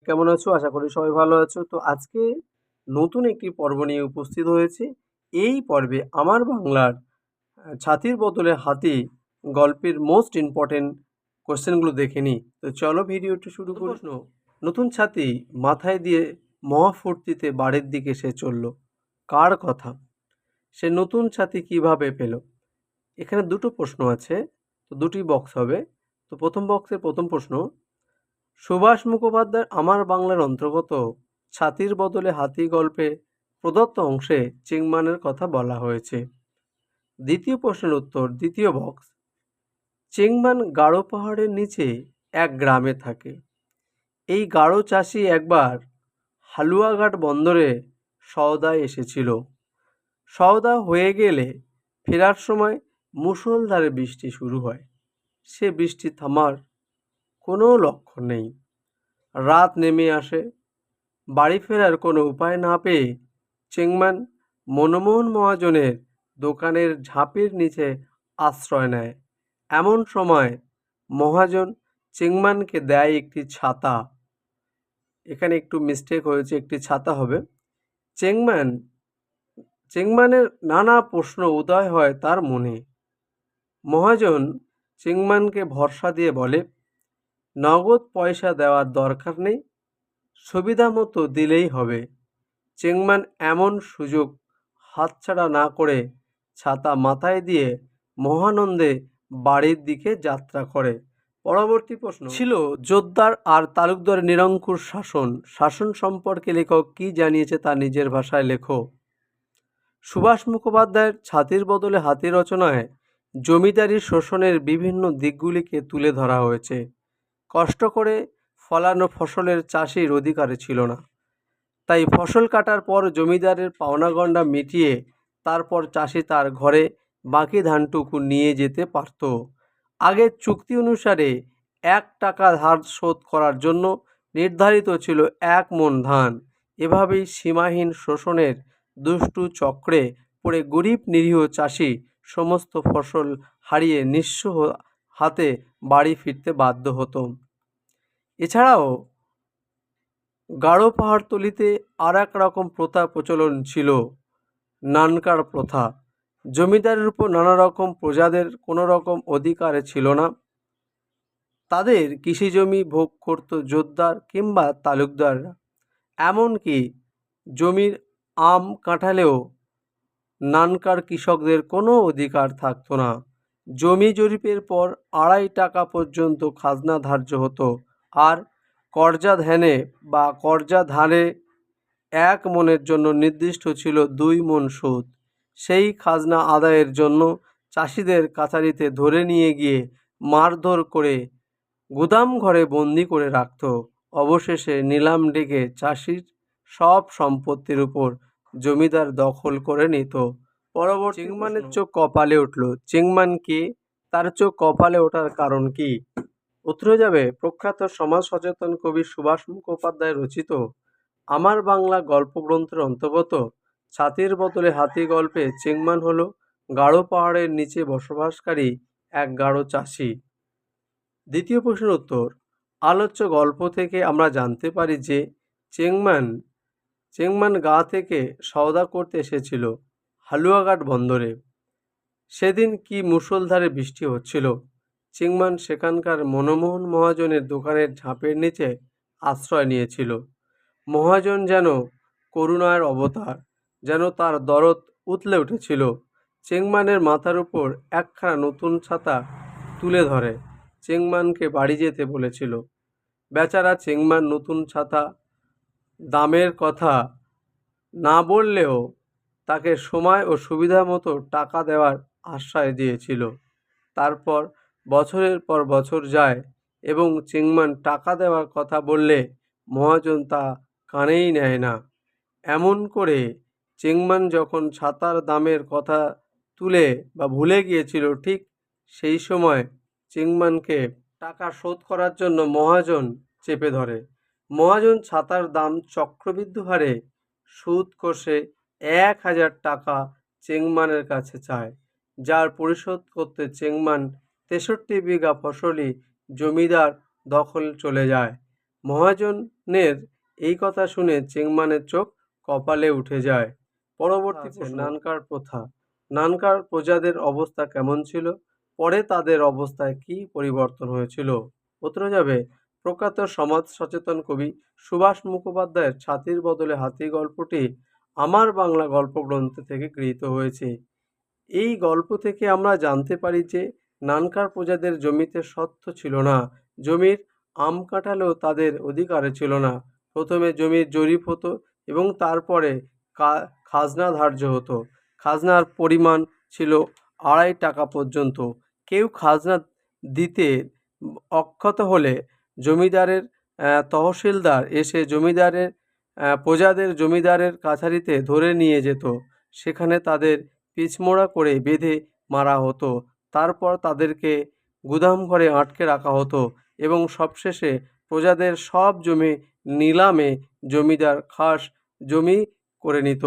কেমন আছো? আশা করি সবাই ভালো আছো। তো আজকে নতুন একটি পর্ব নিয়ে উপস্থিত হয়েছি। এই পর্বে আমার বাংলার ছাতির বদলে হাতি গল্পের মোস্ট ইম্পর্টেন্ট কোয়েশ্চেনগুলো দেখে নিই। তো চলো ভিডিওটি শুরু করি। প্রশ্ন, নতুন ছাতি মাথায় দিয়ে মহাফুর্তিতে বাড়ির দিকে সে চলল। কার কথা? সে নতুন ছাতি কিভাবে পেল? এখানে দুটো প্রশ্ন আছে, তো দুটি বক্স হবে। তো প্রথম বক্সের প্রথম প্রশ্ন, সুভাষ মুখোপাধ্যায়ের আমার বাংলার অন্তর্গত ছাতির বদলে হাতি গল্পে প্রদত্ত অংশে চিংমানের কথা বলা হয়েছে। দ্বিতীয় প্রশ্নের উত্তর, দ্বিতীয় বক্স, চিংমান গাঢ় পাহাড়ের নিচে এক গ্রামে থাকে। এই গাঢ় চাষি একবার হালুয়াঘাট বন্দরে সওদায় এসেছিল। সওদা হয়ে গেলে ফেরার সময় মুষলধারে বৃষ্টি শুরু হয়। সে বৃষ্টি থামার কোনো লক্ষণ নেই। রাত নেমে আসে। বাড়ি ফেরার কোনো উপায় না পেয়ে চিংমান মনমোহন মহাজনের দোকানের ঝাঁপের নিচে আশ্রয় নেয়। এমন সময় মহাজন চিংমানকে দেয় একটি ছাতা। এখানে একটু মিস্টেক হয়েছে, একটি ছাতা হবে। চিংমানের নানা প্রশ্ন উদয় হয় তার মনে। মহাজন চিংমানকে ভরসা দিয়ে বলে, নগদ পয়সা দেওয়ার দরকার নেই, সুবিধা মতো দিলেই হবে। চিংমান এমন সুযোগ হাতছাড়া না করে ছাতা মাথায় দিয়ে মহানন্দে বাড়ির দিকে যাত্রা করে। পরবর্তী প্রশ্ন ছিল, জোদ্দার আর তালুকদারের নিরঙ্কুশ শাসন। শাসন সম্পর্কে লেখক কি জানিয়েছে তা নিজের ভাষায় লেখো। সুভাষ মুখোপাধ্যায়ের ছাতির বদলে হাতি রচনায় জমিদারি শোষণের বিভিন্ন দিকগুলিকে তুলে ধরা হয়েছে। কষ্ট করে ফলানো ফসলের চাষির অধিকারে ছিল না, তাই ফসল কাটার পর জমিদারের পাওনাগণ্ডা মিটিয়ে তারপর চাষি তার ঘরে বাকি ধানটুকু নিয়ে যেতে পারত। আগের চুক্তি অনুসারে 1 টাকা ধার শোধ করার জন্য নির্ধারিত ছিল 1 মণ ধান। এভাবেই সীমাহীন শোষণের দুষ্টু চক্রে পড়ে গরিব নিরীহ চাষি সমস্ত ফসল হারিয়ে নিঃস্ব হাতে বাড়ি ফিরতে বাধ্য হতো। এছাড়াও গাঢ় পাহাড়তলিতে আর এক রকম প্রথা প্রচলন ছিল, নানকার প্রথা। জমিদারের উপর নানা রকম প্রজাদের কোনো রকম অধিকারে ছিল না। তাদের কৃষিজমি ভোগ করত জোদ্দার কিংবা তালুকদাররা। এমনকি জমির আম কাঁঠালেও নানকার কৃষকদের কোনো অধিকার থাকতো না। জমি জরিপের পর 2.5 টাকা পর্যন্ত খাজনা ধার্য হতো, আর কর্জা ধানে 1 মণের জন্য নির্দিষ্ট ছিল 2 মণ সুদ। সেই খাজনা আদায়ের জন্য চাষিদের কাছারিতে ধরে নিয়ে গিয়ে মারধর করে গুদাম ঘরে বন্দি করে রাখত। অবশেষে নিলাম ডেকে চাষির সব সম্পত্তির উপর জমিদার দখল করে নিত। পরবর্তী চিংমানের চোখ কপালে উঠল। চিংমান কে? তার চোখ কপালে ওঠার কারণ কি? উত্তরে যাবে প্রখ্যাত সমাজ সচেতন কবি সুভাষ মুখোপাধ্যায় রচিত আমার বাংলা গল্পগ্রন্থের অন্তর্গত ছাতির বদলে হাতি গল্পে চিংমান হলো গাঢ় পাহাড়ের নিচে বসবাসকারী এক গাঢ় চাষি। দ্বিতীয় প্রশ্নের উত্তর, আলোচ্য গল্প থেকে আমরা জানতে পারি যে চিংমান গা থেকে সওদা করতে এসেছিল হালুয়াঘাট বন্দরে। সেদিন কি মুষলধারে বৃষ্টি হচ্ছিল। চিংমান সেখানকার মনমোহন মহাজনের দোকানের ঝাঁপের নিচে আশ্রয় নিয়েছিল। মহাজন যেন করুণার অবতার, যেন তার দরদ উতলে উঠেছিল। চিংমানের মাথার উপর একখানা নতুন ছাতা তুলে ধরে চিংমানকে বাড়ি যেতে বলেছিল। বেচারা চিংমান নতুন ছাতা দামের কথা না বললেও তাকে সময় ও সুবিধা মতো টাকা দেওয়ার আশ্বাস দিয়েছিল। তারপর বছরের পর বছর যায় এবং চিংমান টাকা দেওয়ার কথা বললে মহাজন তা কানেই নেয় না। এমন করে চিংমান যখন ছাতার দামের কথা ভুলে গিয়েছিল, ঠিক সেই সময় চিংমানকে টাকা শোধ করার জন্য মহাজন চেপে ধরে। মহাজন ছাতার দাম চক্রবৃদ্ধি হারে সুদ কষে 1000 টাকা চিংমানের কাছে চায়, যার পরিশোধ করতে চিংমান 63 বিঘা ফসলি জমিদার দখল চলে যায়। মহাজনের এই কথা শুনে চেংমানের চোখ কপালে উঠে যায়। পরবর্তী নানকার প্রথা। নানকার প্রজাদের অবস্থা কেমন ছিল? পরে তাদের অবস্থায় কি পরিবর্তন হয়েছিল? উত্তরে যাবে প্রখ্যাত সমাজ সচেতন কবি সুভাষ মুখোপাধ্যায়ের ছাতির বদলে হাতি গল্পটি আমার বাংলা গল্প গ্রন্থ থেকে গৃহীত হয়েছে। এই গল্প থেকে আমরা জানতে পারি যে নানকার প্রজাদের জমিতে স্বত্ব ছিল না, জমির আম কাঁঠালও তাদের অধিকারে ছিল না। প্রথমে জমির জরিপ হতো এবং তারপরে খাজনা ধার্য হতো। খাজনার পরিমাণ ছিল 2.5 টাকা পর্যন্ত। কেউ খাজনা দিতে অক্ষত হলে জমিদারের তহসিলদার এসে প্রজাদের জমিদারের কাছারিতে ধরে নিয়ে যেত। সেখানে তাদের পিছমোড়া করে বেঁধে মারা হতো। তারপর তাদেরকে গুদামঘরে আটকে রাখা হতো এবং সবশেষে প্রজাদের সব জমি নিলামে জমিদার খাস জমি করে নিত।